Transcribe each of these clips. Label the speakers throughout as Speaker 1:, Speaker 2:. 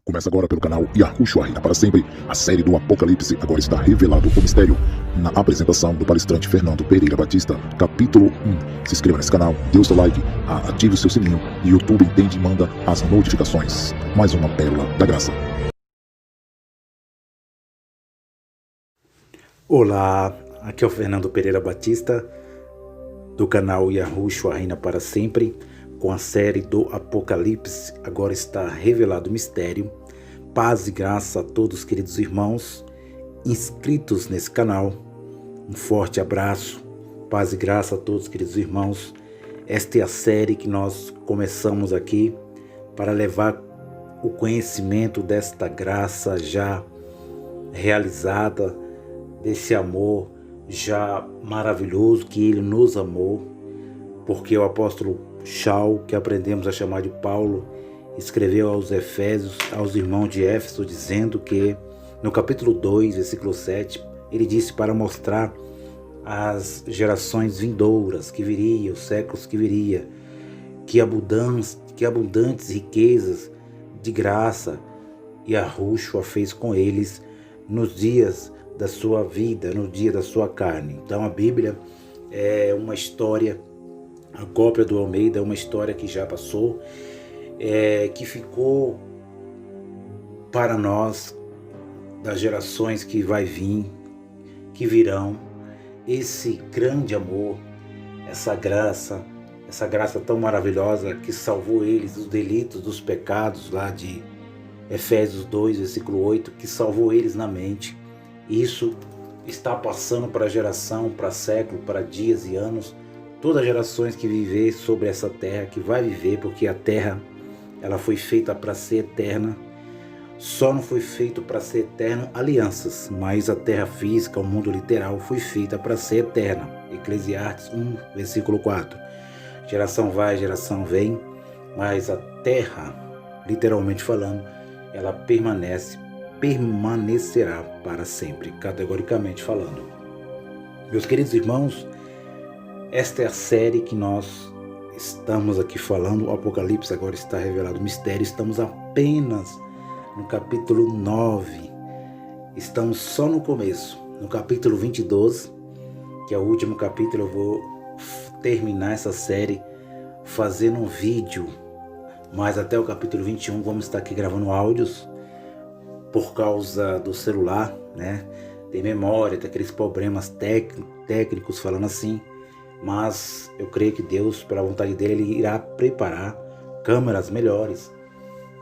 Speaker 1: Começa agora pelo canal Yahushua Reina para Sempre. A série do Apocalipse agora está revelado o mistério. Na apresentação do palestrante Fernando Pereira Batista, capítulo 1. Se inscreva nesse canal, dê o seu like, ative o seu sininho e o YouTube entende e manda as notificações. Mais uma pérola da graça.
Speaker 2: Olá, aqui é o Fernando Pereira Batista, do canal Yahushua Reina para Sempre, com a série do Apocalipse. Agora está revelado o mistério. Paz e graça a todos, queridos irmãos inscritos nesse canal. Um forte abraço. Paz e graça a todos, queridos irmãos. Esta é a série que nós começamos aqui para levar o conhecimento desta graça já realizada, desse amor já maravilhoso que Ele nos amou, porque o apóstolo Shaul, que aprendemos a chamar de Paulo, escreveu aos Efésios, aos irmãos de Éfeso, dizendo que no capítulo 2, versículo 7, ele disse para mostrar as gerações vindouras que viriam, os séculos que viria, que abundantes riquezas de graça Yahushua fez com eles nos dias da sua vida, no dia da sua carne. Então a Bíblia é uma história, a cópia do Almeida é uma história que já passou, que ficou para nós, das gerações que vai vir, que virão, esse grande amor, essa graça tão maravilhosa que salvou eles dos delitos, dos pecados, lá de Efésios 2, versículo 8, que salvou eles na mente. Isso está passando para geração, para século, para dias e anos. Todas as gerações que viver sobre essa terra, que vai viver, porque a terra ela foi feita para ser eterna. Só não foi feito para ser eterno alianças, mas a terra física, o mundo literal, foi feita para ser eterna. Eclesiastes 1, versículo 4. Geração vai, geração vem, mas a terra, literalmente falando, ela permanecerá para sempre, categoricamente falando. Meus queridos irmãos, esta é a série que nós estamos aqui falando. O Apocalipse agora está revelado o mistério. Estamos apenas no capítulo 9. Estamos só no começo. No capítulo 22, que é o último capítulo, eu vou terminar essa série fazendo um vídeo. Mas até o capítulo 21 vamos estar aqui gravando áudios por causa do celular, né? Tem memória, tem aqueles problemas técnicos falando assim. Mas eu creio que Deus, pela vontade dele, Ele irá preparar câmeras melhores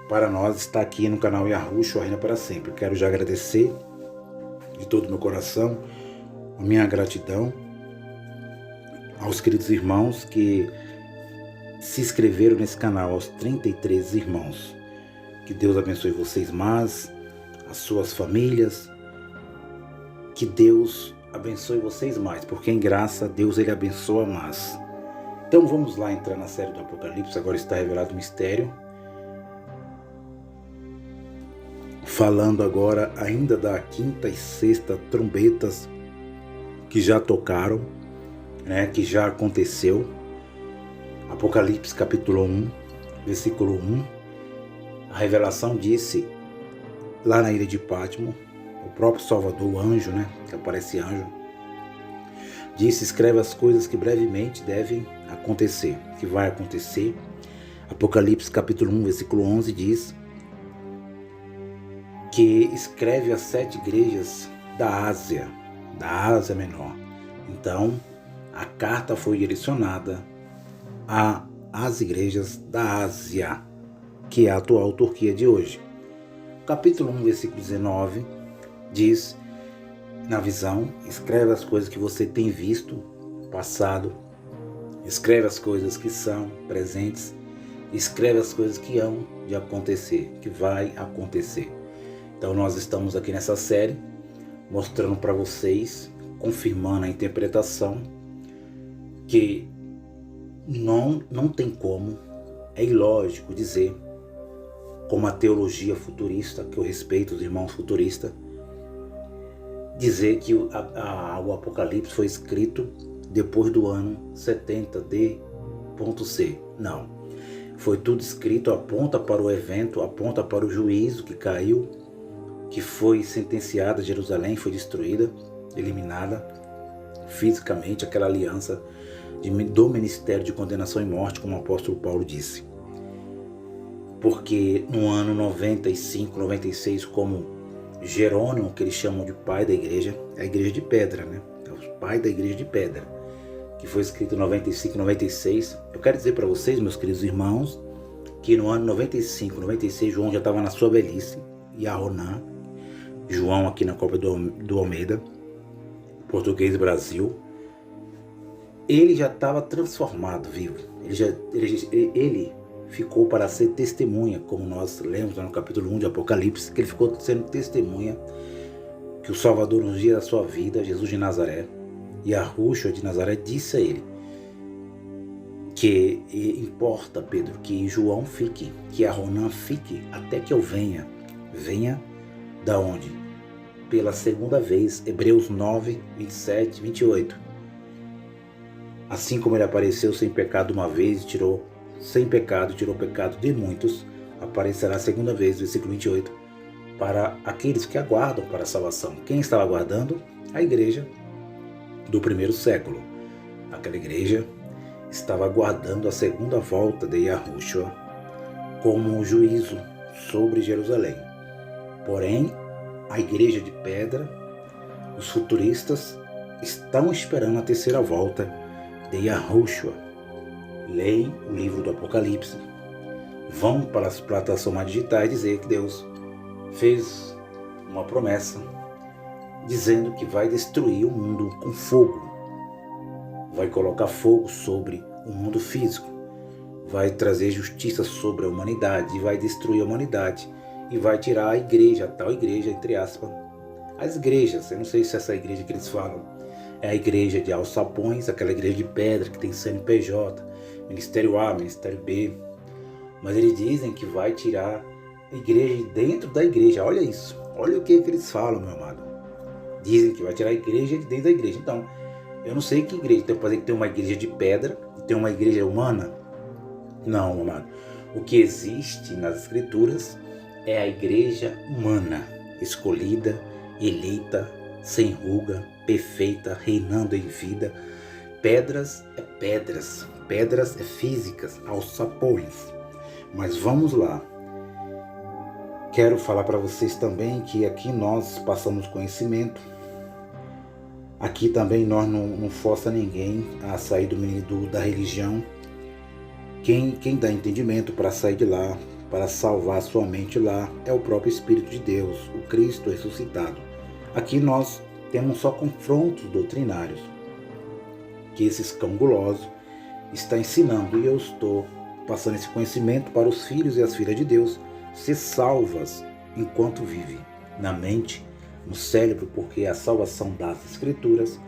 Speaker 2: para nós estar aqui no canal Yahushua Reina para Sempre. Quero já agradecer de todo o meu coração a minha gratidão aos queridos irmãos que se inscreveram nesse canal, aos 33 irmãos. Que Deus abençoe vocês mais, as suas famílias. Que Deus abençoe vocês mais, porque em graça Deus Ele abençoa mais. Então vamos lá entrar na série do Apocalipse. Agora está revelado o mistério. Falando agora ainda da quinta e sexta trombetas que já tocaram, né, que já aconteceu. Apocalipse capítulo 1, versículo 1. A revelação disse, lá na ilha de Pátimo, o próprio Salvador, o anjo, né, que aparece anjo, disse: escreve as coisas que brevemente devem acontecer, que vai acontecer. Apocalipse capítulo 1, versículo 11 diz que escreve as 7 igrejas da Ásia Menor. Então, a carta foi direcionada às igrejas da Ásia, que é a atual Turquia de hoje. Capítulo 1, versículo 19 diz, na visão: escreve as coisas que você tem visto, passado, escreve as coisas que são presentes, escreve as coisas que hão de acontecer, que vai acontecer. Então nós estamos aqui nessa série, mostrando para vocês, confirmando a interpretação, que não tem como, é ilógico dizer, como a teologia futurista, que eu respeito os irmãos futuristas, dizer que o Apocalipse foi escrito depois do ano 70 D.C. Não. Foi tudo escrito, aponta para o evento, aponta para o juízo que caiu, que foi sentenciada, Jerusalém foi destruída, eliminada fisicamente, aquela aliança do ministério de condenação e morte, como o apóstolo Paulo disse. Porque no ano 95, 96, como Jerônimo, que eles chamam de pai da igreja, é a igreja de pedra, né? É o pai da igreja de pedra, que foi escrito em 95, 96. Eu quero dizer para vocês, meus queridos irmãos, que no ano 95, 96, João já estava na sua velhice, e Aroná, João aqui na Copa do Almeida, português Brasil, ele já estava transformado, vivo. Ele ficou para ser testemunha, como nós lemos lá no capítulo 1 de Apocalipse, que ele ficou sendo testemunha que o Salvador nos dias da sua vida, Jesus de Nazaré, e Yahushua de Nazaré, disse a ele que importa, Pedro, que João fique, que Aroná fique, até que eu venha. Venha da onde? Pela segunda vez, Hebreus 9, 27, 28. Assim como ele apareceu sem pecado uma vez e tirou o pecado de muitos, aparecerá a segunda vez, versículo 28, para aqueles que aguardam para a salvação. Quem estava aguardando? A igreja do primeiro século. Aquela igreja estava aguardando a segunda volta de Yahushua como um juízo sobre Jerusalém. Porém, a igreja de pedra, os futuristas, estão esperando a terceira volta de Yahushua. Leem o livro do Apocalipse, vão para as plataformas digitais dizer que Deus fez uma promessa dizendo que vai destruir o mundo com fogo, vai colocar fogo sobre o mundo físico, vai trazer justiça sobre a humanidade, vai destruir a humanidade e vai tirar a igreja, a tal igreja, entre aspas, as igrejas. Eu não sei se essa igreja que eles falam é a igreja de alçapões, aquela igreja de pedra que tem CNPJ, Ministério A, Ministério B, mas eles dizem que vai tirar a igreja de dentro da igreja. Olha isso, olha o que eles falam, meu amado. Dizem que vai tirar a igreja de dentro da igreja. Então, eu não sei que igreja, tem que ter uma igreja de pedra e tem uma igreja humana. Não, meu amado. O que existe nas escrituras é a igreja humana, escolhida, eleita, sem ruga, perfeita, reinando em vida. Pedras é pedras, pedras é físicas, alçapões. Mas vamos lá. Quero falar para vocês também que aqui nós passamos conhecimento. Aqui também nós não força ninguém a sair da religião. Quem dá entendimento para sair de lá, para salvar sua mente lá, é o próprio Espírito de Deus, o Cristo ressuscitado. Aqui nós temos só confrontos doutrinários que esses cão gulosos está ensinando, e eu estou passando esse conhecimento para os filhos e as filhas de Deus ser salvas enquanto vive na mente, no cérebro, porque a salvação das Escrituras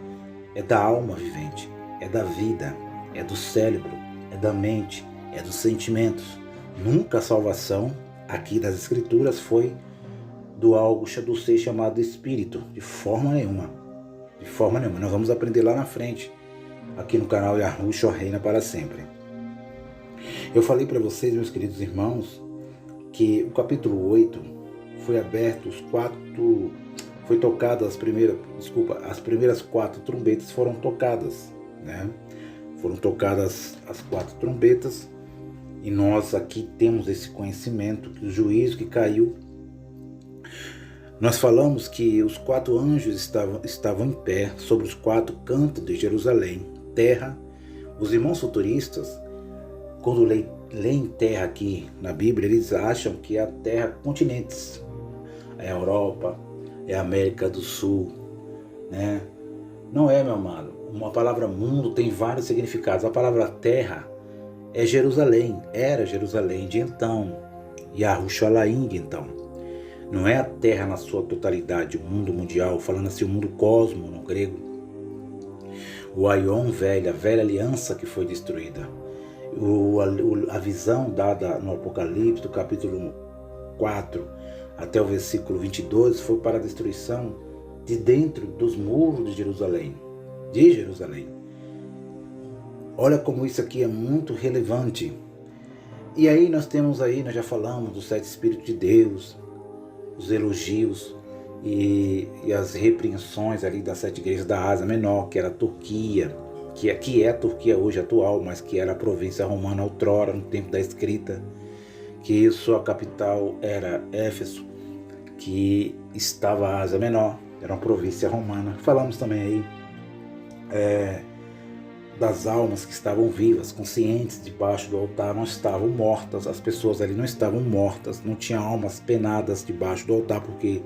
Speaker 2: é da alma vivente, é da vida, é do cérebro, é da mente, é dos sentimentos. Nunca a salvação aqui das Escrituras foi do algo do ser chamado Espírito, de forma nenhuma. De forma nenhuma. Nós vamos aprender lá na frente, aqui no canal Yahushua Reina para sempre. Eu falei para vocês, meus queridos irmãos, que o capítulo 8 foi aberto, foi tocado as primeiras 4 trombetas foram tocadas, né? Foram tocadas as 4 trombetas, e nós aqui temos esse conhecimento que o juízo que caiu. Nós falamos que os 4 anjos estavam em pé sobre os 4 cantos de Jerusalém, terra. Os irmãos futuristas, quando leem terra aqui na Bíblia, eles acham que é a terra continentes, é a Europa, é a América do Sul, né? Não é, meu amado. Uma palavra mundo tem vários significados. A palavra terra é Jerusalém, era Jerusalém de então, Yahushalaim de então. Não é a terra na sua totalidade, o mundo mundial, falando assim, o mundo cosmo no grego. O Aion velho, a velha aliança que foi destruída. A visão dada no Apocalipse, do capítulo 4 até o versículo 22, foi para a destruição de dentro dos muros de Jerusalém. Olha como isso aqui é muito relevante. E aí nós já falamos dos 7 Espíritos de Deus, os elogios e as repreensões ali das 7 igrejas da Ásia Menor, que era a Turquia, que é a Turquia hoje atual, mas que era a província romana outrora, no tempo da escrita, que sua capital era Éfeso, que estava a Ásia Menor, era uma província romana. Falamos também aí das almas que estavam vivas, conscientes, debaixo do altar, não estavam mortas, as pessoas ali não estavam mortas, não tinha almas penadas debaixo do altar, porque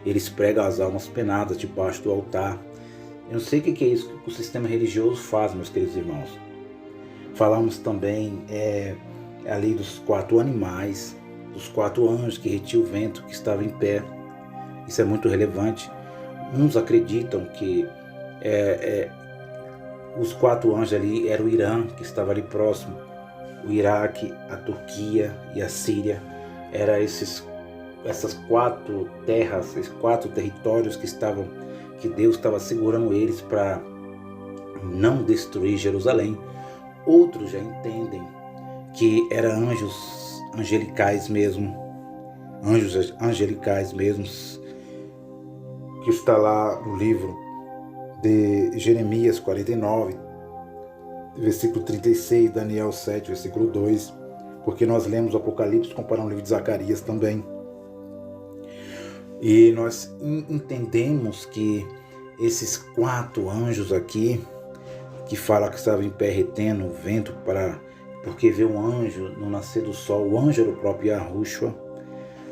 Speaker 2: eles pregam as almas penadas debaixo do altar. Eu não sei o que é isso que o sistema religioso faz, meus queridos irmãos. Falamos também ali dos 4 animais, dos 4 anjos que retiam o vento, que estavam em pé. Isso é muito relevante. Uns acreditam que os 4 anjos ali eram o Irã, que estava ali próximo, o Iraque, a Turquia e a Síria. Eram essas 4 terras, esses 4 territórios que Deus estava segurando eles para não destruir Jerusalém. Outros já entendem que eram anjos angelicais mesmo, que está lá no livro de Jeremias 49, versículo 36, Daniel 7, versículo 2, porque nós lemos o Apocalipse comparando o livro de Zacarias também. E nós entendemos que esses 4 anjos aqui, que fala que estava em pé retendo o vento, porque vê um anjo no nascer do sol, o anjo era o próprio Yahushua,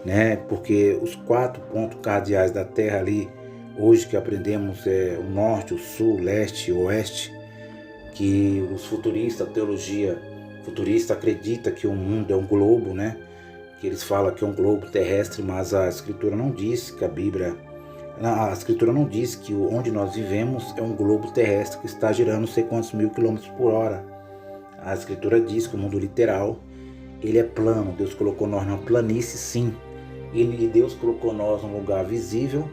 Speaker 2: né? Porque os 4 pontos cardeais da Terra ali, hoje que aprendemos, é o norte, o sul, o leste e o oeste, que os futuristas, a teologia futurista acredita que o mundo é um globo, né? Que eles falam que é um globo terrestre, mas a Escritura não diz que a Escritura não diz que onde nós vivemos é um globo terrestre que está girando não sei quantos mil quilômetros por hora. A Escritura diz que o mundo literal, ele é plano. Deus colocou nós numa planície, sim. E Deus colocou nós num lugar visível,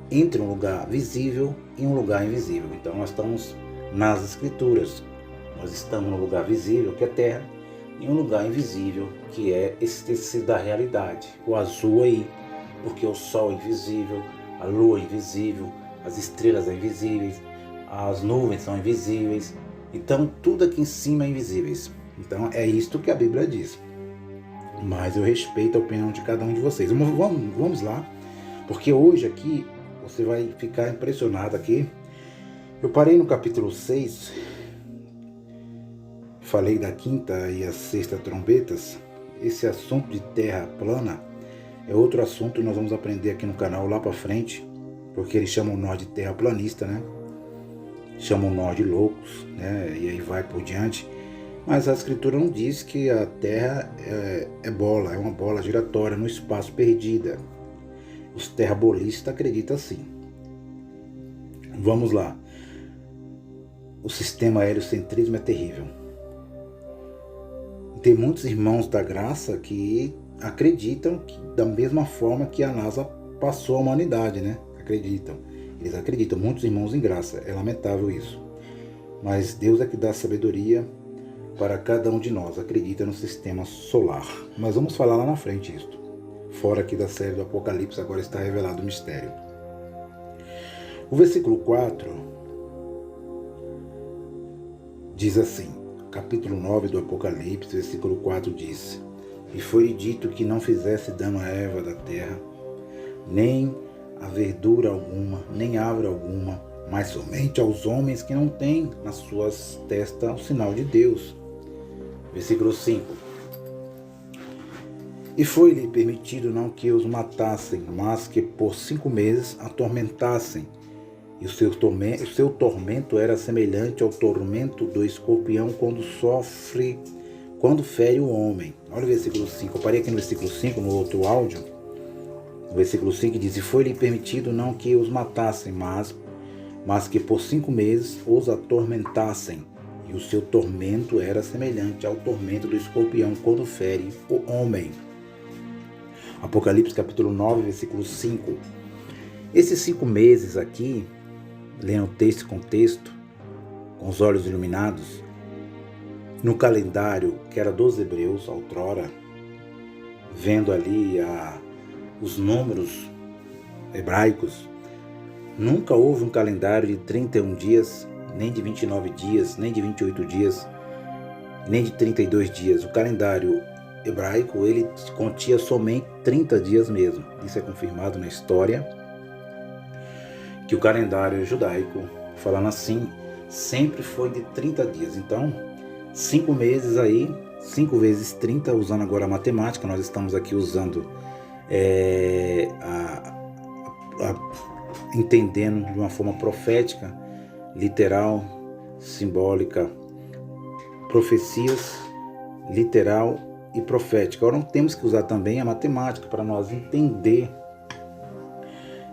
Speaker 2: entre um lugar visível e um lugar invisível. Então nós estamos nas Escrituras. Nós estamos no lugar visível, que é a terra, e um lugar invisível, que é esse tecido da realidade. O azul aí, porque o sol é invisível, a lua é invisível, as estrelas são invisíveis, as nuvens são invisíveis. Então tudo aqui em cima é invisível. Então é isto que a Bíblia diz. Mas eu respeito a opinião de cada um de vocês. Vamos lá, porque hoje aqui você vai ficar impressionado aqui. Eu parei no capítulo 6, falei da 5ª e a 6ª trombetas. Esse assunto de terra plana é outro assunto que nós vamos aprender aqui no canal lá para frente, porque eles chamam nós de terraplanista, né? Chamam nós de loucos, né? E aí vai por diante. Mas a Escritura não diz que a Terra é uma bola giratória no espaço perdida. Os terrabolistas acreditam assim. Vamos lá. O sistema heliocentrismo é terrível. Tem muitos irmãos da graça que acreditam que, da mesma forma que a NASA passou a humanidade, né? Eles acreditam, muitos irmãos em graça. É lamentável isso. Mas Deus é que dá sabedoria para cada um de nós. Acredita no sistema solar. Mas vamos falar lá na frente isso. Fora aqui da série do Apocalipse, agora está revelado o mistério. O versículo 4 diz assim, capítulo 9 do Apocalipse, versículo 4 diz: E foi-lhe dito que não fizesse dano à erva da terra, nem a verdura alguma, nem árvore alguma, mas somente aos homens que não têm nas suas testas o sinal de Deus. Versículo 5. E foi-lhe permitido não que os matassem, mas que por 5 meses atormentassem. E o seu tormento era semelhante ao tormento do escorpião quando fere o homem. Olha o versículo 5. Eu parei aqui no versículo 5, no outro áudio. O versículo 5 diz: E foi-lhe permitido não que os matassem, mas que por 5 meses os atormentassem. E o seu tormento era semelhante ao tormento do escorpião quando fere o homem. Apocalipse capítulo 9, versículo 5. Esses 5 meses aqui, lendo texto com texto, com os olhos iluminados, no calendário que era dos hebreus, outrora, vendo ali os números hebraicos, nunca houve um calendário de 31 dias, nem de 29 dias, nem de 28 dias, nem de 32 dias. O calendário hebraico, ele continha somente 30 dias mesmo. Isso é confirmado na história, que o calendário judaico, falando assim, sempre foi de 30 dias. Então, 5 meses aí, 5 vezes 30, usando agora a matemática, nós estamos aqui usando, entendendo de uma forma profética, literal, simbólica, profecias, literal e profética. Agora, temos que usar também a matemática para nós entender.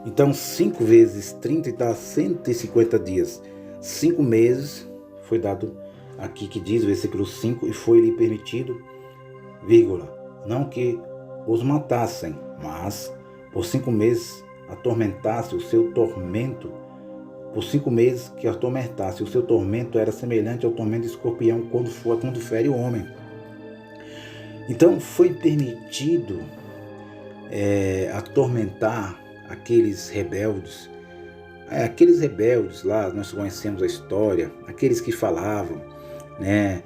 Speaker 2: Então, 5 vezes 30 dá 150 dias. 5 meses foi dado aqui, que diz o versículo 5, e foi-lhe permitido, vírgula, não que os matassem, mas por 5 meses atormentasse o seu tormento. Por 5 meses que atormentasse, o seu tormento era semelhante ao tormento do escorpião quando fere o homem. Então foi permitido atormentar aqueles rebeldes. Aqueles rebeldes lá, nós conhecemos a história, aqueles que falavam, né?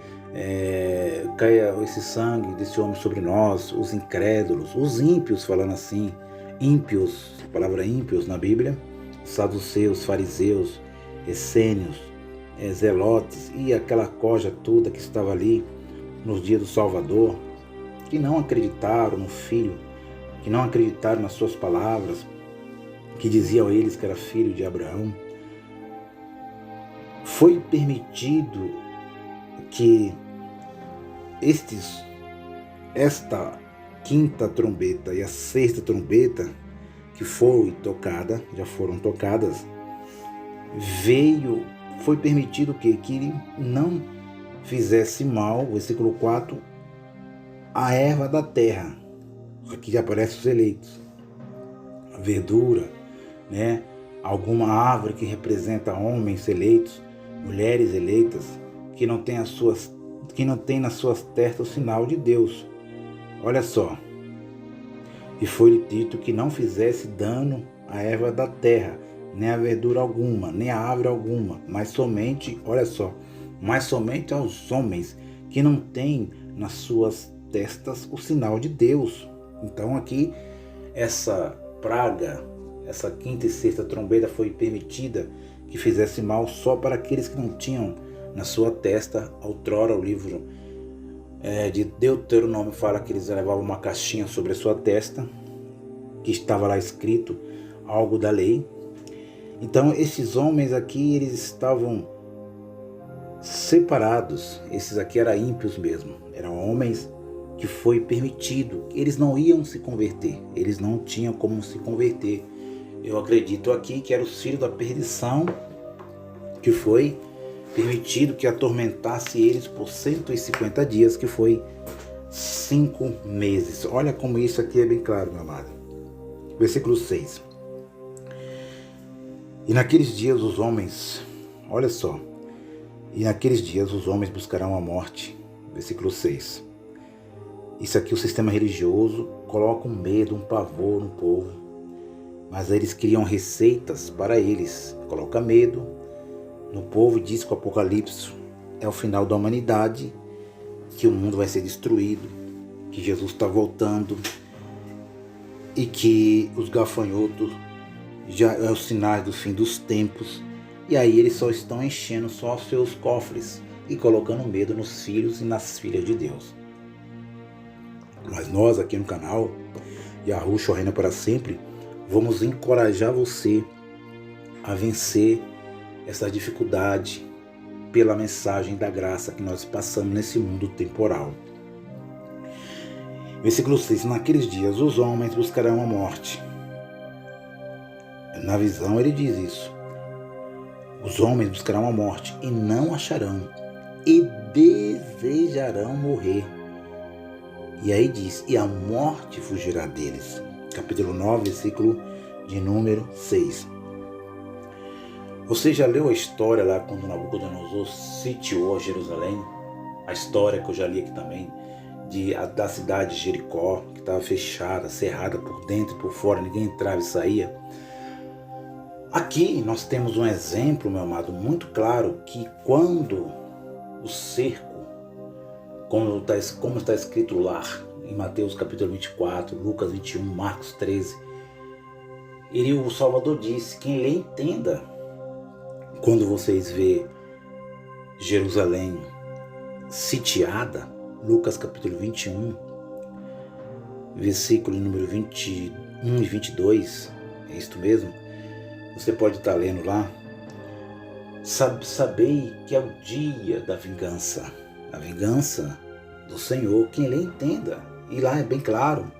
Speaker 2: Caia esse sangue desse homem sobre nós, os incrédulos, os ímpios, falando assim, ímpios, a palavra ímpios na Bíblia, saduceus, fariseus, essênios, zelotes e aquela coja toda que estava ali nos dias do Salvador, que não acreditaram no Filho, que não acreditaram nas suas palavras, que diziam a eles que era filho de Abraão. Foi permitido que esta quinta trombeta e a sexta trombeta que foi tocada, já foram tocadas, foi permitido que ele não fizesse mal, versículo 4, a erva da terra. Aqui já aparecem os eleitos, a verdura, né? Alguma árvore que representa homens eleitos, mulheres eleitas, que não tem nas suas testas o sinal de Deus. Olha só. E foi-lhe dito que não fizesse dano à erva da terra, nem a verdura alguma, nem a árvore alguma, mas somente, olha só, mas somente aos homens que não têm nas suas testas o sinal de Deus. Então aqui, essa praga, essa quinta e sexta trombeta foi permitida que fizesse mal só para aqueles que não tinham na sua testa. Outrora o livro de Deuteronômio fala que eles levavam uma caixinha sobre a sua testa, que estava lá escrito algo da lei. Então esses homens aqui, eles estavam separados. Esses aqui eram ímpios mesmo, eram homens que foi permitido, eles não iam se converter, eles não tinham como se converter. Eu acredito aqui que eram os filhos da perdição, que foi permitido que atormentasse eles por 150 dias, que foi 5 meses. Olha como isso aqui é bem claro, meu amado. Versículo 6. E naqueles dias os homens, olha só, e naqueles dias os homens buscarão a morte. Versículo 6. Isso aqui o sistema religioso coloca um medo, um pavor no povo, mas eles criam receitas para eles, coloca medo no povo. Diz que o Apocalipse é o final da humanidade, que o mundo vai ser destruído, que Jesus está voltando e que os gafanhotos já é os sinais do fim dos tempos. E aí eles só estão enchendo só os seus cofres e colocando medo nos filhos e nas filhas de Deus. Mas nós aqui no canal Yahushua Reina para Sempre vamos encorajar você a vencer essa dificuldade pela mensagem da graça que nós passamos nesse mundo temporal. Versículo 6. Naqueles dias os homens buscarão a morte. Na visão ele diz isso. Os homens buscarão a morte e não acharão, e desejarão morrer. E aí diz, e a morte fugirá deles. Capítulo 9, versículo de número 6. Você já leu a história lá quando Nabucodonosor sitiou Jerusalém? A história que eu já li aqui também, da cidade de Jericó, que estava fechada, cerrada por dentro e por fora, ninguém entrava e saía. Aqui nós temos um exemplo, meu amado, muito claro, que quando o cerco, como está escrito lá em Mateus capítulo 24, Lucas 21, Marcos 13, o Salvador disse: quem lhe entenda, quando vocês vê Jerusalém sitiada, Lucas capítulo 21, versículo número 21 e 22, é isto mesmo? Você pode estar lendo lá. Sabei que é o dia da vingança, a vingança do Senhor, quem lhe entenda. E lá é bem claro,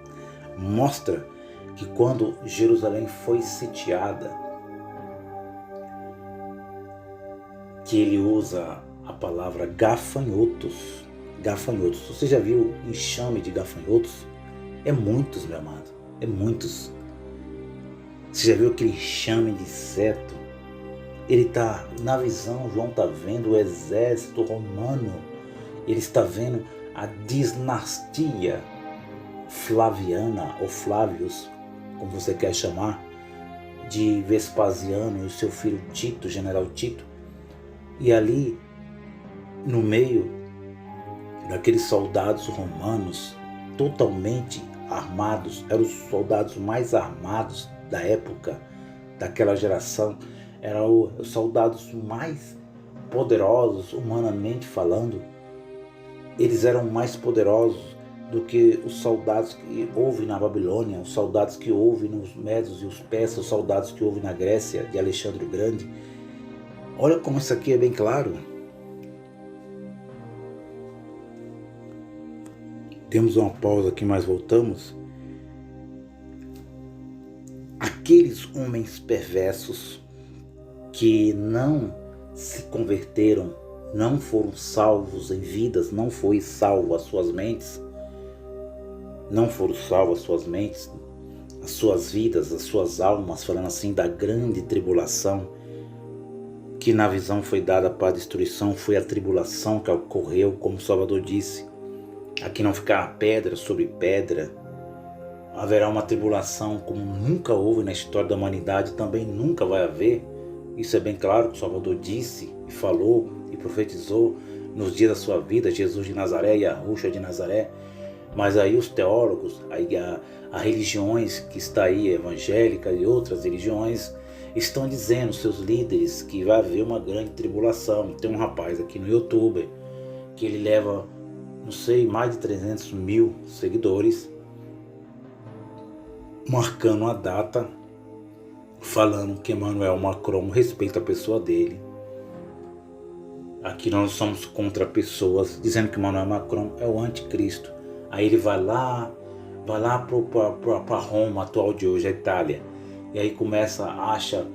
Speaker 2: mostra que quando Jerusalém foi sitiada, que ele usa a palavra gafanhotos. Gafanhotos. Você já viu enxame de gafanhotos? É muitos, meu amado. É muitos. Você já viu aquele enxame de inseto? Ele está na visão, João está vendo o exército romano. Ele está vendo a dinastia Flaviana, ou Flávios, como você quer chamar, de Vespasiano e o seu filho Tito, general Tito. E ali, no meio daqueles soldados romanos totalmente armados, eram os soldados mais armados da época, daquela geração, eram os soldados mais poderosos, humanamente falando. Eles eram mais poderosos do que os soldados que houve na Babilônia, os soldados que houve nos Medos e os Persas, os soldados que houve na Grécia de Alexandre o Grande. Olha como isso aqui é bem claro. Temos uma pausa aqui, mas voltamos. Aqueles homens perversos que não se converteram, não foram salvos em vidas, não foi salvo as suas mentes, não foram salvas as suas mentes, as suas vidas, as suas almas, falando assim da grande tribulação, que na visão foi dada para a destruição, foi a tribulação que ocorreu, como o Salvador disse. Aqui não ficará pedra sobre pedra. Haverá uma tribulação como nunca houve na história da humanidade, também nunca vai haver. Isso é bem claro que o Salvador disse e falou e profetizou nos dias da sua vida, Jesus de Nazaré e a Ruxa de Nazaré. Mas aí os teólogos, aí as religiões que está aí, evangélica e outras religiões, estão dizendo, seus líderes, que vai haver uma grande tribulação. Tem um rapaz aqui no YouTube que ele leva, não sei, mais de 300 mil seguidores, marcando a data, falando que Emmanuel Macron respeita a pessoa dele. Aqui nós somos contra pessoas, dizendo que Emmanuel Macron é o anticristo. Aí ele vai lá para Roma atual de hoje, a Itália, e aí acha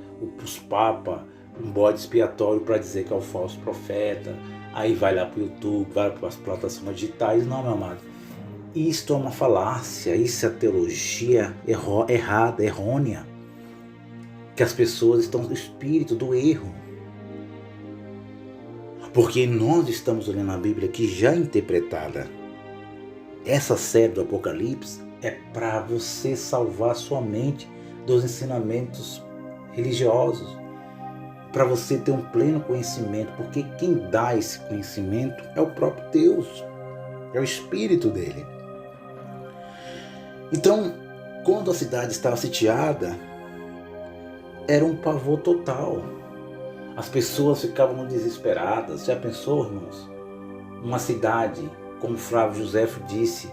Speaker 2: os papas um bode expiatório para dizer que é o falso profeta. Aí vai lá para o YouTube, vai para as plataformas digitais. Não, meu amado, isto é uma falácia, isso é teologia errada, errônea, que as pessoas estão no espírito do erro. Porque nós estamos olhando a Bíblia aqui já interpretada. Essa série do Apocalipse é para você salvar sua mente dos ensinamentos religiosos, para você ter um pleno conhecimento, porque quem dá esse conhecimento é o próprio Deus, é o Espírito dele. Então, quando a cidade estava sitiada, era um pavor total. As pessoas ficavam desesperadas. Já pensou, irmãos? Uma cidade, como Flávio Josefo disse,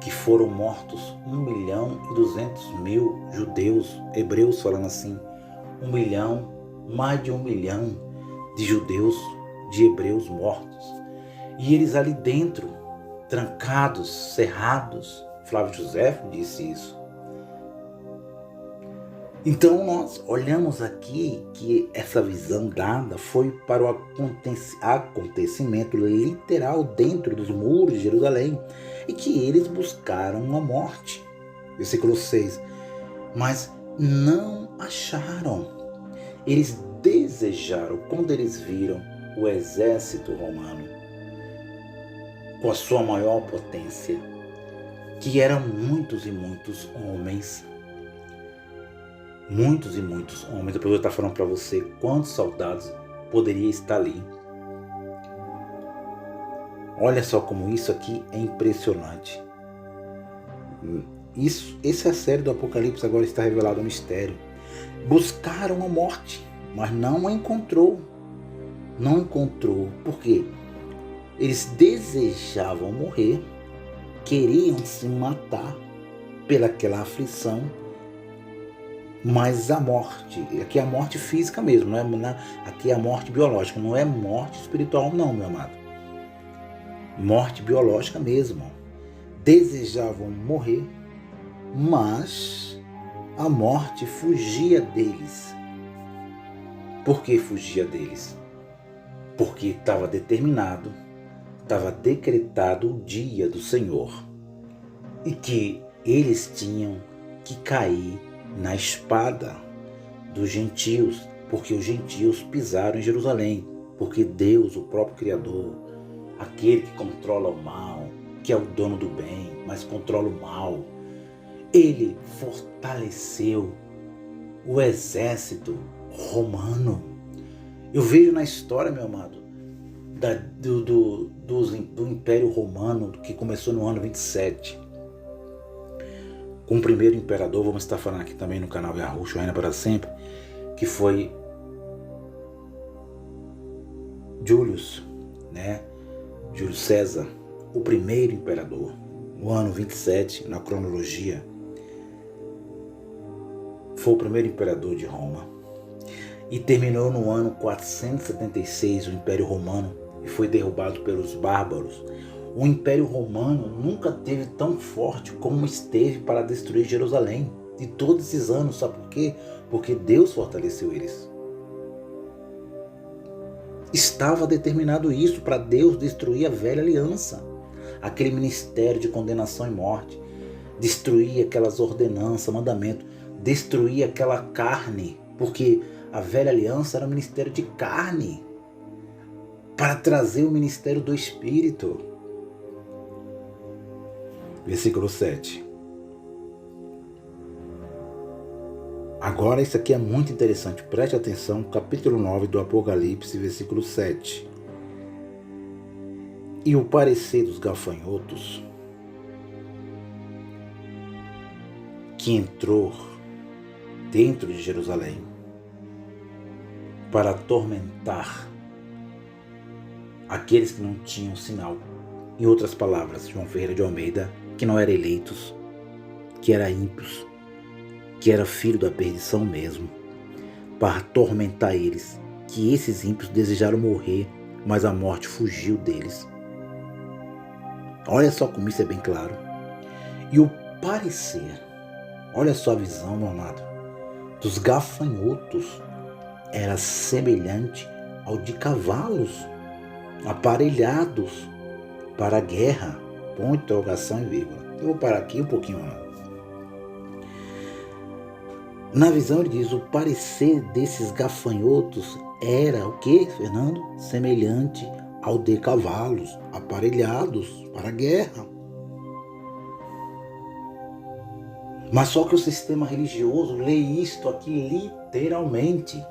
Speaker 2: que foram mortos 1.200.000 judeus, hebreus falando assim, 1 milhão, mais de 1 milhão de judeus, de hebreus mortos. E eles ali dentro, trancados, cerrados. Flávio Josefo disse isso. Então nós olhamos aqui que essa visão dada foi para o acontecimento literal dentro dos muros de Jerusalém e que eles buscaram a morte. Versículo 6. Mas não acharam. Eles desejaram, quando eles viram o exército romano, com a sua maior potência, que eram muitos e muitos homens. Muitos e muitos homens. Depois eu vou estar falando para você quantos soldados poderia estar ali. Olha só como isso aqui é impressionante. Essa é a série do Apocalipse, agora está revelado o mistério. Buscaram a morte, mas não a encontrou. Não encontrou. Por quê? Eles desejavam morrer, queriam se matar pelaquela aflição, mas a morte, aqui é a morte física mesmo, não é, aqui é a morte biológica, não é morte espiritual não, meu amado. Morte biológica mesmo. Desejavam morrer, mas a morte fugia deles. Por que fugia deles? Porque estava determinado, estava decretado o dia do Senhor e que eles tinham que cair na espada dos gentios, porque os gentios pisaram em Jerusalém, porque Deus, o próprio Criador, aquele que controla o mal, que é o dono do bem, mas controla o mal, ele fortaleceu o exército romano. Eu vejo na história, meu amado, do Império Romano, que começou no ano 27, com o primeiro imperador, vamos estar falando aqui também no canal Yahushua Reina para Sempre, que foi Július, né? Júlio César, o primeiro imperador, no ano 27, na cronologia, foi o primeiro imperador de Roma. E terminou no ano 476 o Império Romano e foi derrubado pelos bárbaros. O Império Romano nunca esteve tão forte como esteve para destruir Jerusalém. De todos esses anos, sabe por quê? Porque Deus fortaleceu eles. Estava determinado isso, para Deus destruir a velha aliança, aquele ministério de condenação e morte, destruir aquelas ordenanças, mandamentos, destruir aquela carne, porque a velha aliança era um ministério de carne, para trazer o ministério do Espírito. Versículo 7. Agora isso aqui é muito interessante, preste atenção, capítulo 9 do Apocalipse, versículo 7. E o parecer dos gafanhotos que entrou dentro de Jerusalém para atormentar aqueles que não tinham sinal. Em outras palavras, João Ferreira de Almeida, que não eram eleitos, que eram ímpios, que era filho da perdição mesmo, para atormentar eles, que esses ímpios desejaram morrer, mas a morte fugiu deles. Olha só como isso é bem claro. E o parecer, olha só a visão, meu amado, dos gafanhotos era semelhante ao de cavalos aparelhados para a guerra. Ponto, interrogação e vírgula. Eu vou parar aqui um pouquinho, amado. Na visão ele diz, o parecer desses gafanhotos era o que, Fernando? Semelhante ao de cavalos aparelhados para a guerra. Mas só que o sistema religioso lê isto aqui literalmente.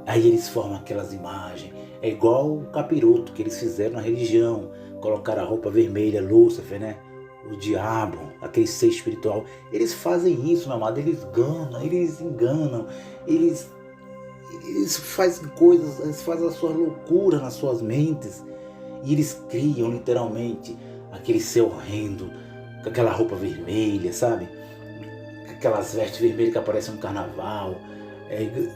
Speaker 2: Aí eles formam aquelas imagens. É igual o capiroto que eles fizeram na religião. Colocaram a roupa vermelha, Lúcifer, né? O diabo, aquele ser espiritual. Eles fazem isso, meu amado. Eles enganam. Eles fazem coisas, eles fazem as suas loucuras nas suas mentes. E eles criam literalmente aquele ser horrendo, com aquela roupa vermelha, sabe? Aquelas vestes vermelhas que aparecem no carnaval.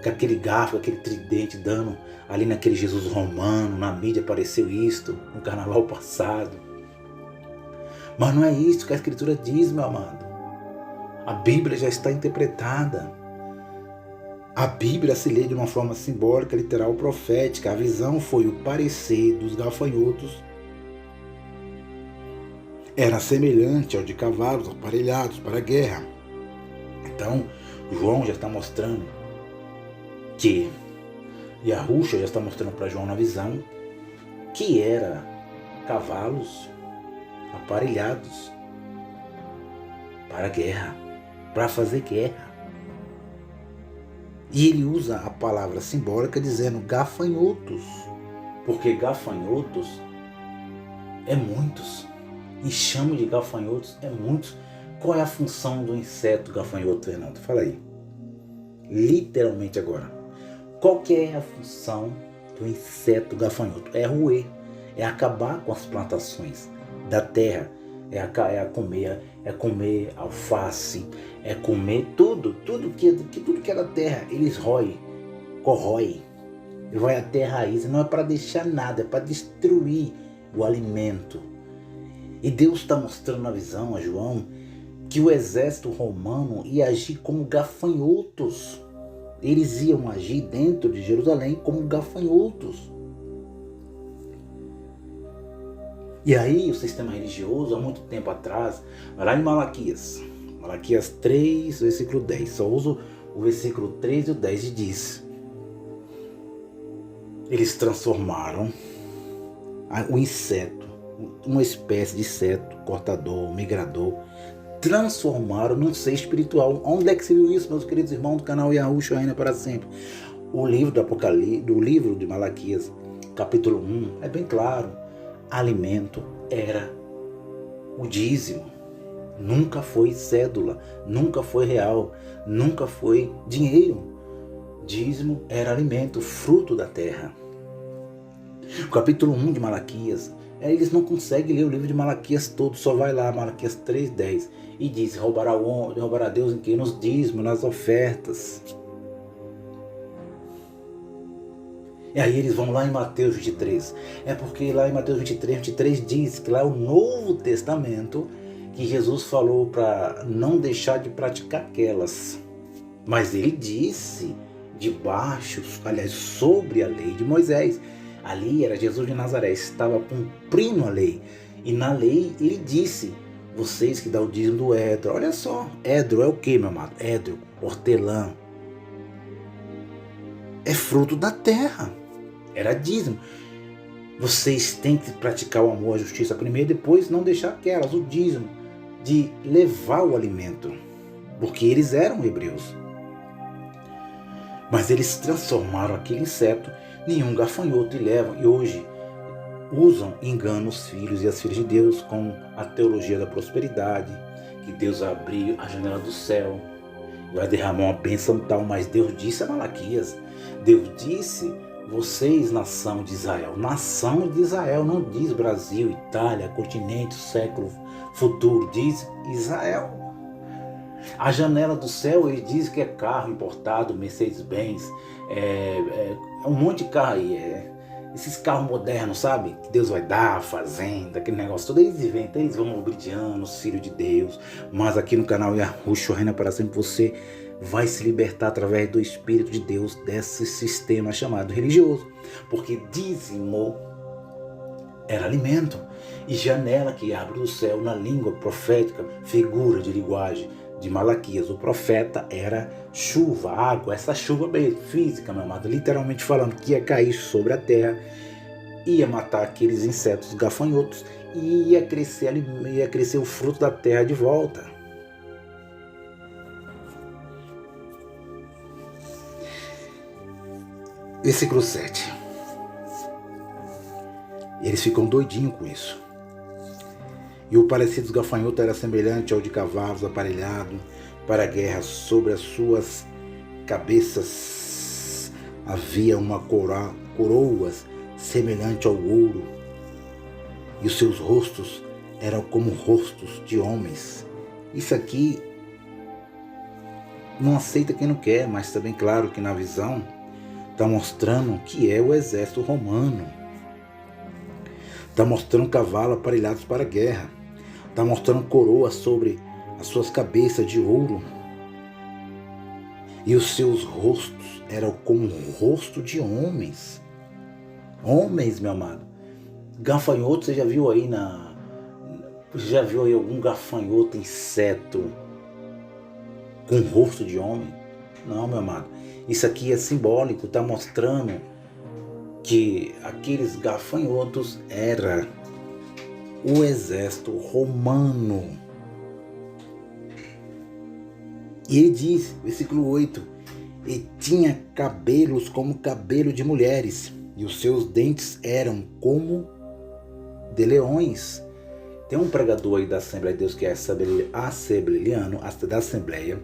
Speaker 2: Com aquele garfo, aquele tridente dando ali naquele Jesus romano, na mídia apareceu isto no carnaval passado. Mas não é isso que a Escritura diz, meu amado. A Bíblia já está interpretada. A Bíblia se lê de uma forma simbólica, literal, profética. A visão foi o parecer dos gafanhotos. Era semelhante ao de cavalos aparelhados para a guerra. Então, João já está mostrando que Yahushua já está mostrando para João na visão que era cavalos aparelhados para a guerra, para fazer guerra. E ele usa a palavra simbólica dizendo gafanhotos, porque gafanhotos é muitos, enxame de gafanhotos é muitos. Qual é a função do inseto gafanhoto, Fernando? Fala aí. Literalmente agora. Qual que é a função do inseto gafanhoto? É roer, é acabar com as plantações da terra, é comer alface, é comer tudo que é da terra. Eles corrói, vai até a raiz. Não é para deixar nada, é para destruir o alimento. E Deus está mostrando na visão a João que o exército romano ia agir como gafanhotos. Eles iam agir dentro de Jerusalém como gafanhotos. E aí o sistema religioso, há muito tempo atrás, vai lá em Malaquias 3, versículo 10, só uso o versículo 3 e o 10 e diz: eles transformaram o inseto, uma espécie de inseto, cortador, migrador, transformaram num ser espiritual. Onde é que se viu isso, meus queridos irmãos do canal Yahushua Reina para Sempre? O livro do Apocalipse, do livro de Malaquias, capítulo 1, é bem claro. Alimento era o dízimo. Nunca foi cédula, nunca foi real, nunca foi dinheiro. Dízimo era alimento, fruto da terra. O capítulo 1 de Malaquias, eles não conseguem ler o livro de Malaquias todo, só vai lá, Malaquias 3:10, e diz: roubará Deus em quem? Nos dízimos, nas ofertas. E aí eles vão lá em Mateus 23. É porque lá em Mateus 23 diz que lá é o Novo Testamento, que Jesus falou para não deixar de praticar aquelas. Mas ele disse sobre a lei de Moisés. Ali era Jesus de Nazaré, estava cumprindo a lei. E na lei ele disse: vocês que dão o dízimo do edro. Olha só, edro é o que, meu amado? Edro, hortelã. É fruto da terra. Era dízimo. Vocês têm que praticar o amor, a justiça primeiro, depois não deixar aquelas, o dízimo, de levar o alimento. Porque eles eram hebreus. Mas eles transformaram aquele inseto em um gafanhoto e hoje usam, enganam os filhos e as filhas de Deus com a teologia da prosperidade, que Deus vai abrir a janela do céu, vai derramar uma bênção tal, mas Deus disse a Malaquias, Deus disse: vocês, nação de Israel, não diz Brasil, Itália, continente, século futuro, diz Israel. A janela do céu, ele diz que é carro importado, Mercedes-Benz, um monte de carro aí, esses carros modernos, sabe? Que Deus vai dar, fazenda, aquele negócio todo, eles inventam, eles vão oblidiando os filhos de Deus. Mas aqui no canal Yahushua Reina para Sempre, você vai se libertar através do Espírito de Deus desse sistema chamado religioso. Porque dízimo era alimento. E janela que abre do céu, na língua profética, figura de linguagem de Malaquias, o profeta, era chuva, água, essa chuva mesmo, física, meu amado, literalmente falando, que ia cair sobre a terra, ia matar aqueles insetos gafanhotos e ia crescer o fruto da terra de volta. Versículo 7. Eles ficam doidinhos com isso. E o parecido dos gafanhotos era semelhante ao de cavalos aparelhados para a guerra. Sobre as suas cabeças havia uma coroas semelhante ao ouro, e os seus rostos eram como rostos de homens. Isso aqui não aceita quem não quer, mas está bem claro que na visão está mostrando que é o exército romano. Está mostrando cavalos aparelhados para a guerra. Está mostrando coroas sobre as suas cabeças de ouro. E os seus rostos eram como o rosto de homens. Homens, meu amado. Gafanhoto, você já viu aí algum gafanhoto, inseto com rosto de homem? Não, meu amado. Isso aqui é simbólico, está mostrando que aqueles gafanhotos era o exército romano. E ele diz, versículo 8, e tinha cabelos como cabelo de mulheres, e os seus dentes eram como de leões. Tem um pregador aí da Assembleia de Deus que é assembleiano, da Assembleia.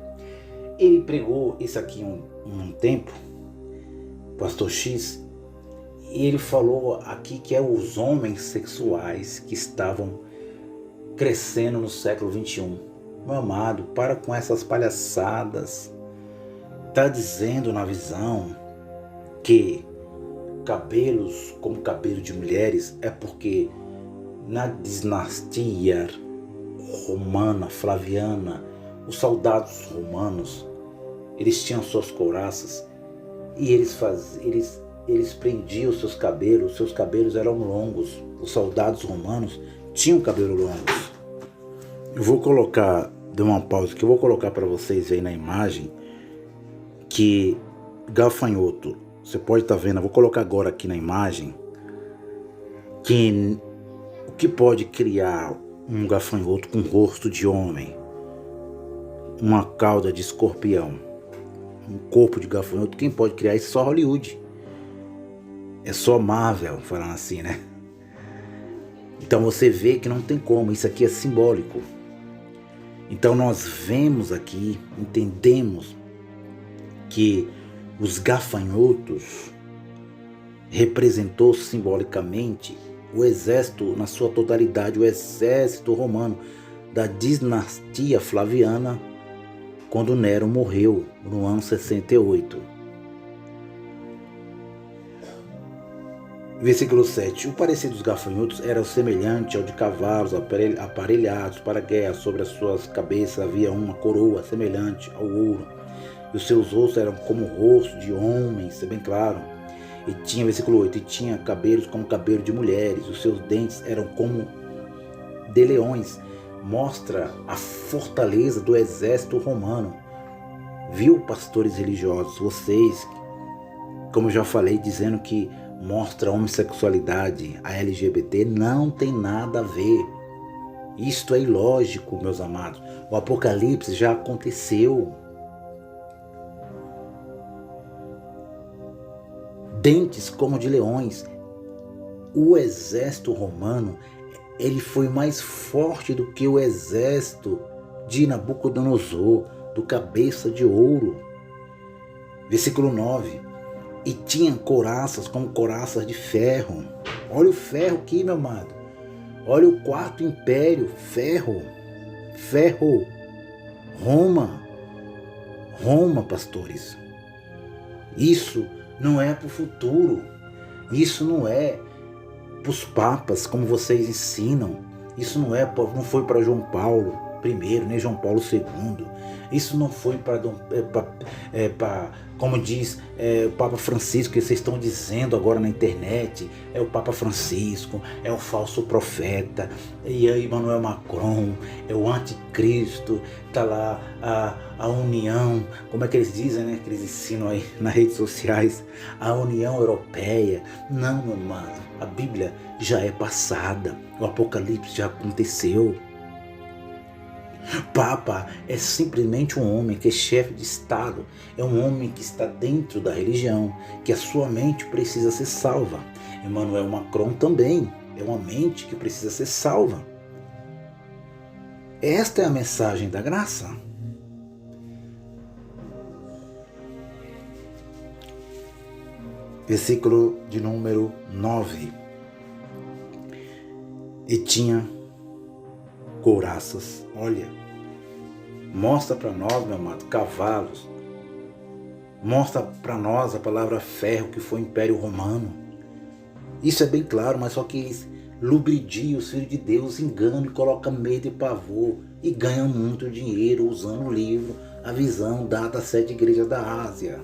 Speaker 2: Ele pregou isso aqui um tempo, Pastor X, e ele falou aqui que é os homens sexuais que estavam crescendo no século 21. Meu amado, para com essas palhaçadas. Está dizendo na visão que cabelos como cabelo de mulheres é porque na dinastia romana, flaviana, os soldados romanos, eles tinham suas couraças e eles prendiam seus cabelos eram longos. Os soldados romanos tinham cabelo longos. Eu vou colocar, dê uma pausa, que eu vou colocar para vocês aí na imagem que gafanhoto, você pode estar vendo, eu vou colocar agora aqui na imagem que o que pode criar um gafanhoto com rosto de homem, uma cauda de escorpião, um corpo de gafanhoto, quem pode criar isso? Só Hollywood, é só Marvel, falando assim, né? Então você vê que não tem como, isso aqui é simbólico. Então nós vemos aqui, entendemos que os gafanhotos representou simbolicamente o exército na sua totalidade, o exército romano da dinastia flaviana, quando Nero morreu no ano 68. Versículo 7. O parecer dos gafanhotos era semelhante ao de cavalos aparelhados para a guerra. Sobre as suas cabeças havia uma coroa semelhante ao ouro, e os seus ossos eram como o rosto de homens, isso é bem claro. E tinha, versículo 8, e tinha cabelos como cabelo de mulheres, os seus dentes eram como de leões. Mostra a fortaleza do exército romano. Viu, pastores religiosos, vocês, como eu já falei, dizendo que mostra a homossexualidade, a LGBT, não tem nada a ver. Isto é ilógico, meus amados. O Apocalipse já aconteceu. Dentes como de leões. O exército romano, ele foi mais forte do que o exército de Nabucodonosor, do cabeça de ouro. Versículo 9. E tinha couraças como couraças de ferro. Olha o ferro aqui, meu amado. Olha o quarto império, ferro. Ferro. Roma, pastores. Isso não é para o futuro. Isso não é para os papas, como vocês ensinam. Isso não foi para João Paulo I, nem João Paulo II. Isso não foi para como diz o Papa Francisco, que vocês estão dizendo agora na internet. É o Papa Francisco, é o falso profeta, e aí Emmanuel Macron, é o anticristo. Está lá a união, como é que eles dizem, né? Que eles ensinam aí nas redes sociais, a União Europeia. Não, meu amado, a Bíblia já é passada, o Apocalipse já aconteceu. Papa é simplesmente um homem que é chefe de Estado, é um homem que está dentro da religião, que a sua mente precisa ser salva. Emmanuel Macron também é uma mente que precisa ser salva. Esta é a mensagem da graça. Versículo de número 9. E tinha couraças, olha, mostra para nós, meu amado, cavalos, mostra para nós a palavra ferro, que foi o Império Romano. Isso é bem claro, mas só que eles lubridiam os filhos de Deus, enganam e colocam medo e pavor, e ganham muito dinheiro usando o livro, a visão dada às 7 igrejas da Ásia,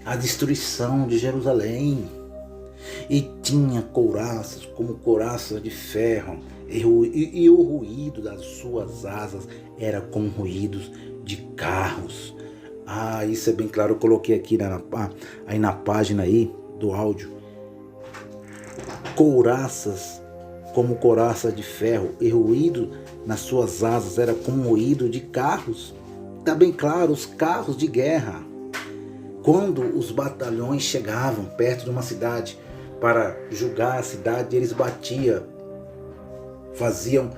Speaker 2: a destruição de Jerusalém. E tinha couraças como couraças de ferro, e o ruído das suas asas era como ruídos de carros. Isso é bem claro, eu coloquei aqui na página aí do áudio. Couraças como coraça de ferro, e ruído nas suas asas era como ruído de carros. Está bem claro, os carros de guerra. Quando os batalhões chegavam perto de uma cidade para julgar a cidade, eles batiam, faziam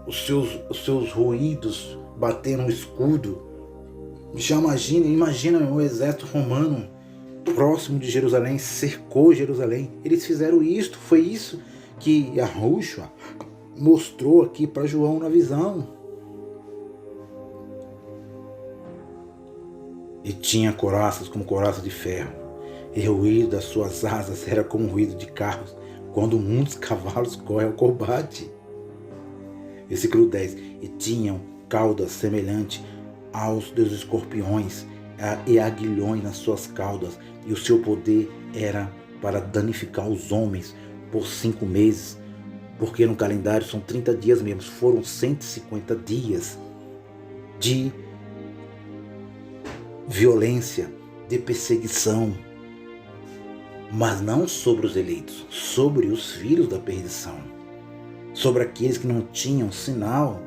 Speaker 2: os seus ruídos, bater no escudo. Já imagina o exército romano próximo de Jerusalém, cercou Jerusalém. Eles fizeram isto, foi isso que Yahushua mostrou aqui para João na visão. E tinha coraças como coraça de ferro, e o ruído das suas asas era como o ruído de carros, quando muitos cavalos correm ao combate. Versículo 10. E tinham caudas semelhantes aos dos escorpiões e aguilhões nas suas caudas, e o seu poder era para danificar os homens por 5 meses, porque no calendário são 30 dias mesmo, foram 150 dias de violência, de perseguição, mas não sobre os eleitos, sobre os filhos da perdição, sobre aqueles que não tinham sinal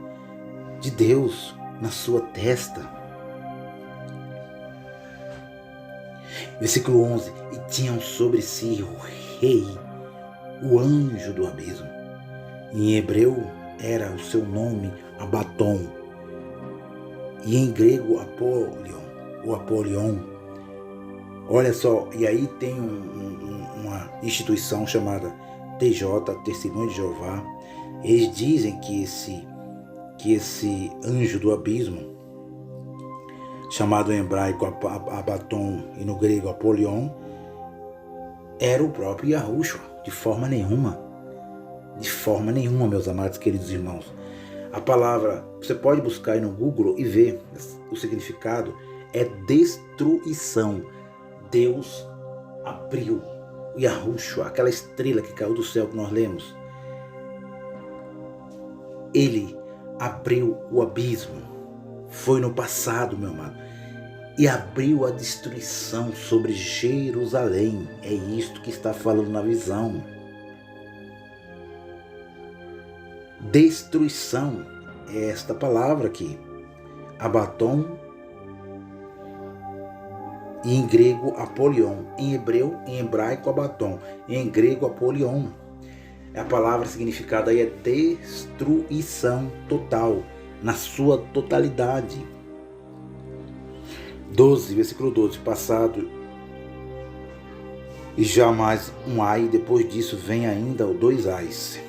Speaker 2: de Deus na sua testa. Versículo 11. E tinham sobre si o rei, o anjo do abismo. Em hebreu era o seu nome Abaddon, e em grego Apolion. Olha só, e aí tem uma instituição chamada TJ, Testemunho de Jeová. Eles dizem que esse anjo do abismo, chamado em hebraico Abaddon e no grego Apolion, era o próprio Yahushua. De forma nenhuma, meus amados queridos irmãos. A palavra, você pode buscar aí no Google e ver o significado, é destruição. Deus abriu o Yahushua, aquela estrela que caiu do céu que nós lemos. Ele abriu o abismo. Foi no passado, meu amado, e abriu a destruição sobre Jerusalém. É isto que está falando na visão. Destruição é esta palavra aqui, Abaddon, e em grego Apolion, em hebraico Abaddon, em grego Apolion. A palavra significada aí é destruição total, na sua totalidade. 12, versículo 12. Passado e jamais um ai, depois disso vem ainda 2 ais.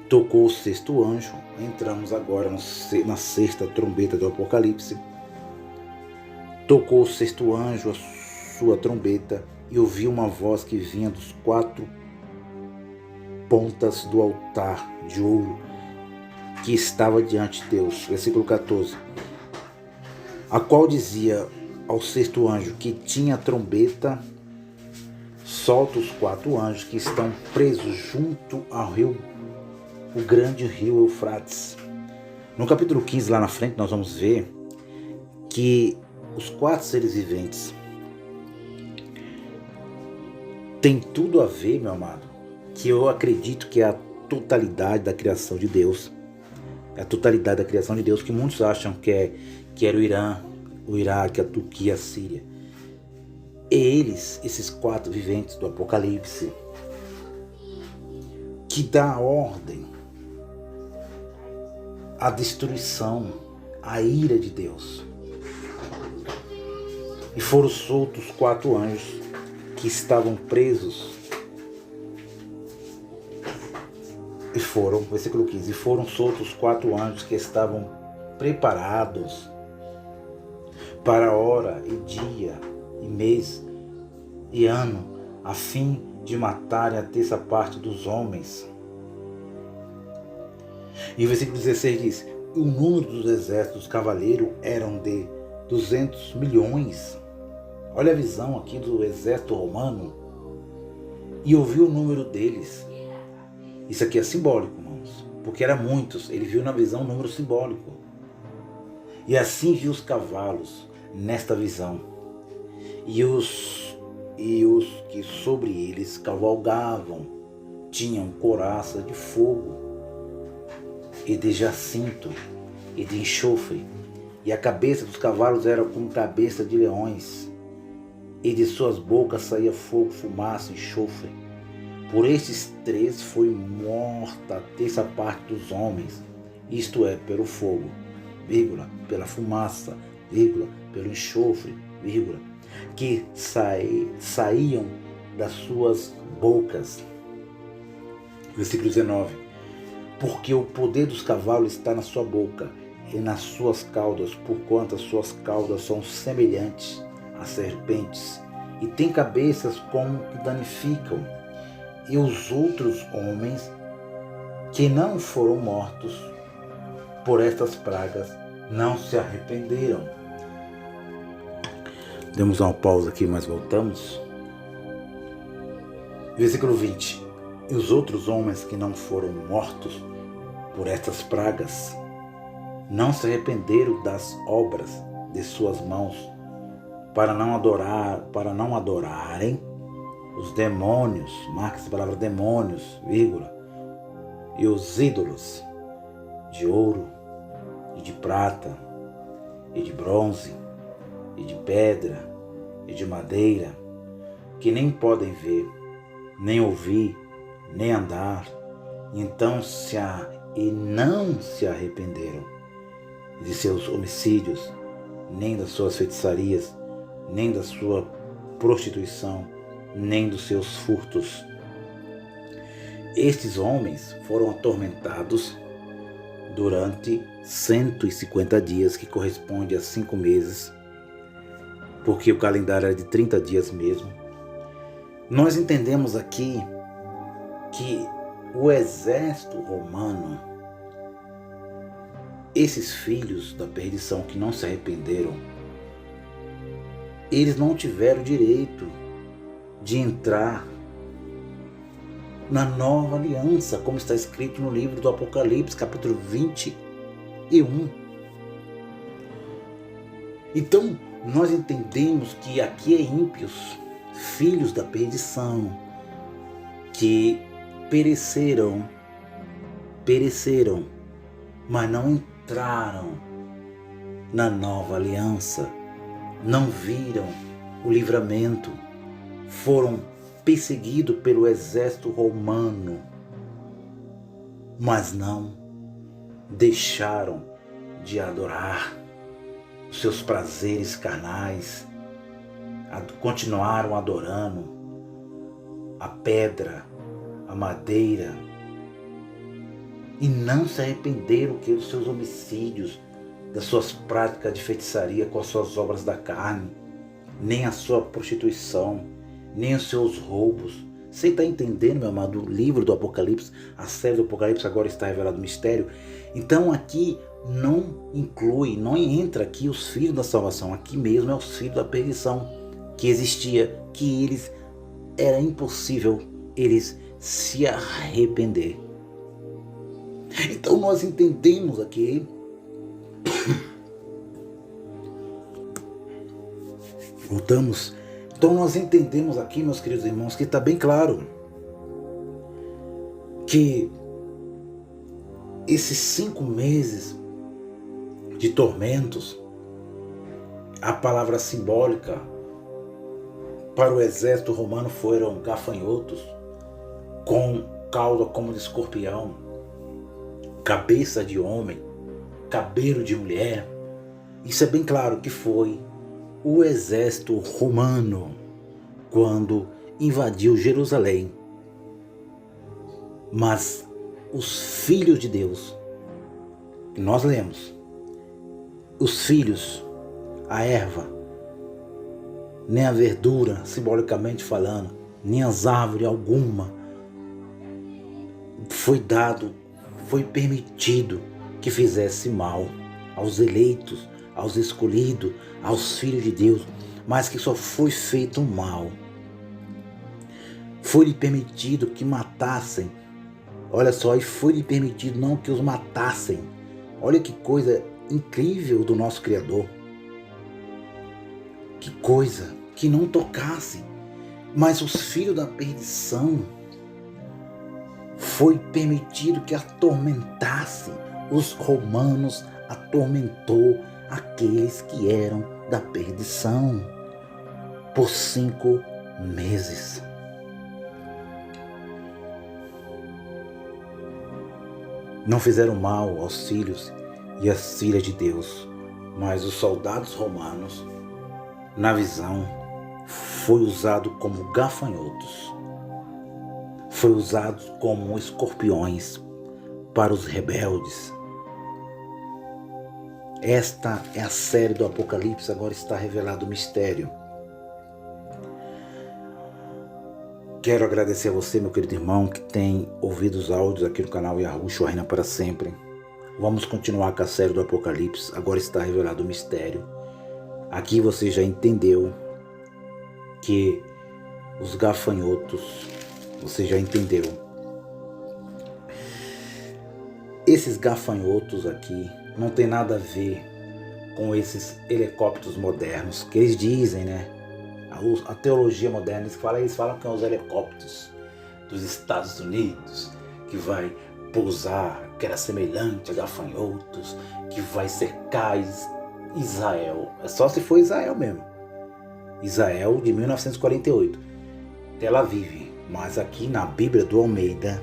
Speaker 2: Tocou o 6º anjo. Entramos agora na 6ª trombeta do Apocalipse. Tocou o 6º anjo a sua trombeta, e ouviu uma voz que vinha dos 4 pontas do altar de ouro que estava diante de Deus. Versículo 14. A qual dizia ao 6º anjo que tinha a trombeta: solta os 4 anjos que estão presos junto ao rio, o grande rio Eufrates. No capítulo 15, lá na frente, nós vamos ver que os 4 seres viventes têm tudo a ver, meu amado, que eu acredito que é a totalidade da criação de Deus. É a totalidade da criação de Deus, que muitos acham que era o Irã, o Iraque, a Turquia, a Síria. Eles, esses 4 viventes do Apocalipse, que dá ordem à destruição, à ira de Deus. E foram soltos 4 anjos que estavam presos. E foram, versículo 15, e foram soltos 4 anjos que estavam preparados para hora e dia e mês e ano, a fim de matarem a 3ª parte dos homens. E o versículo 16 diz: o número dos exércitos dos cavaleiros eram de 200 milhões. Olha a visão aqui do exército romano. E ouviu o número deles. Isso aqui é simbólico, irmãos, porque eram muitos. Ele viu na visão um número simbólico. E assim viu os cavalos nesta visão, e os que sobre eles cavalgavam, tinham couraça de fogo e de jacinto e de enxofre, e a cabeça dos cavalos era como cabeça de leões, e de suas bocas saía fogo, fumaça e enxofre. Por estes 3 foi morta a terça parte dos homens, isto é, pelo fogo, vírgula, pela fumaça, vírgula, pelo enxofre, vírgula, que saíam das suas bocas. Versículo 19. Porque o poder dos cavalos está na sua boca e nas suas caudas, porquanto as suas caudas são semelhantes a serpentes, e têm cabeças como que danificam. E os outros homens que não foram mortos por estas pragas não se arrependeram. Demos uma pausa aqui, mas voltamos. Versículo 20. E os outros homens que não foram mortos por estas pragas não se arrependeram das obras de suas mãos, para não adorarem os demônios, marca essa palavra demônios, vírgula, e os ídolos de ouro e de prata e de bronze e de pedra e de madeira, que nem podem ver, nem ouvir, nem andar, e não se arrependeram de seus homicídios, nem das suas feitiçarias, nem da sua prostituição, nem dos seus furtos. Estes homens foram atormentados durante 150 dias, que corresponde a 5 meses, porque o calendário era de 30 dias mesmo. Nós entendemos aqui que o exército romano, esses filhos da perdição que não se arrependeram, eles não tiveram direito de entrar na nova aliança, como está escrito no livro do Apocalipse, capítulo 21. Então, nós entendemos que aqui é ímpios, filhos da perdição, que pereceram, mas não entraram na nova aliança, não viram o livramento, foram perseguidos pelo exército romano, mas não deixaram de adorar os seus prazeres carnais, continuaram adorando a pedra, a madeira, e não se arrependeram dos seus homicídios, das suas práticas de feitiçaria com as suas obras da carne, nem a sua prostituição, nem os seus roubos. Você está entendendo, meu amado? O livro do Apocalipse, a série do Apocalipse agora está revelado o mistério. Então aqui não inclui, não entra aqui os filhos da salvação. Aqui mesmo é os filhos da perdição que existia, que eles, era impossível eles se arrepender. Então nós entendemos aqui voltamos. Então nós entendemos aqui, meus queridos irmãos, que está bem claro que esses 5 meses de tormentos, a palavra simbólica para o exército romano foram gafanhotos, com cauda como de escorpião, cabeça de homem, cabelo de mulher. Isso é bem claro que foi o exército romano quando invadiu Jerusalém. Mas os filhos de Deus, que nós lemos, os filhos, a erva, nem a verdura, simbolicamente falando, nem as árvores alguma, foi permitido que fizesse mal aos eleitos, aos escolhidos, aos filhos de Deus, mas que só foi feito mal. Foi-lhe permitido que matassem. Olha só, e foi-lhe permitido não que os matassem. Olha que coisa incrível do nosso Criador. Que coisa, que não tocassem. Mas os filhos da perdição foi permitido que atormentasse os romanos, atormentou aqueles que eram da perdição por 5 meses. Não fizeram mal aos filhos e às filhas de Deus, mas os soldados romanos, na visão, foi usado como gafanhotos, foi usado como escorpiões para os rebeldes. Esta é a série do Apocalipse, agora está revelado o mistério. Quero agradecer a você, meu querido irmão, que tem ouvido os áudios aqui no canal Yahushua Reina para Sempre. Vamos continuar com a série do Apocalipse, agora está revelado o mistério. Aqui você já entendeu que os gafanhotos, você já entendeu. Esses gafanhotos aqui não tem nada a ver com esses helicópteros modernos que eles dizem, né? A teologia moderna, eles falam que são os helicópteros dos Estados Unidos, que vai pousar, que era semelhante a gafanhotos, que vai cercar Israel. É só se for Israel mesmo. Israel de 1948, Tel Aviv. Mas aqui na Bíblia do Almeida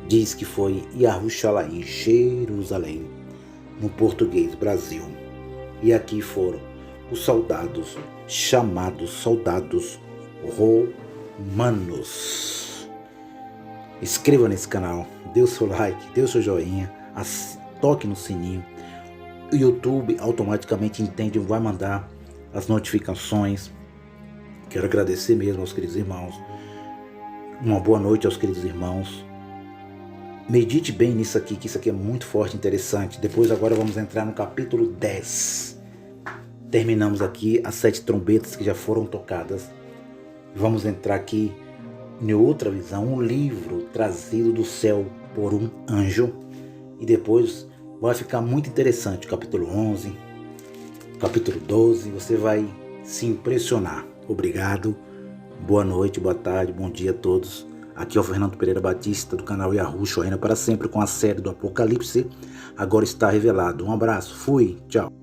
Speaker 2: diz que foi Yerushalayim, Jerusalém, no português Brasil. E aqui foram os soldados chamados soldados romanos. Inscreva nesse canal, dê o seu like, dê o seu joinha, toque no sininho. O YouTube automaticamente entende e vai mandar as notificações. Quero agradecer mesmo aos queridos irmãos. Uma boa noite aos queridos irmãos. Medite bem nisso aqui, que isso aqui é muito forte e interessante. Depois agora vamos entrar no capítulo 10. Terminamos aqui as 7 trombetas que já foram tocadas. Vamos entrar aqui em outra visão, um livro trazido do céu por um anjo. E depois vai ficar muito interessante o capítulo 11, capítulo 12. Você vai se impressionar. Obrigado, boa noite, boa tarde, bom dia a todos. Aqui é o Fernando Pereira Batista do canal Yahushua Reina para Sempre com a série do Apocalipse. Agora está revelado. Um abraço, fui, tchau.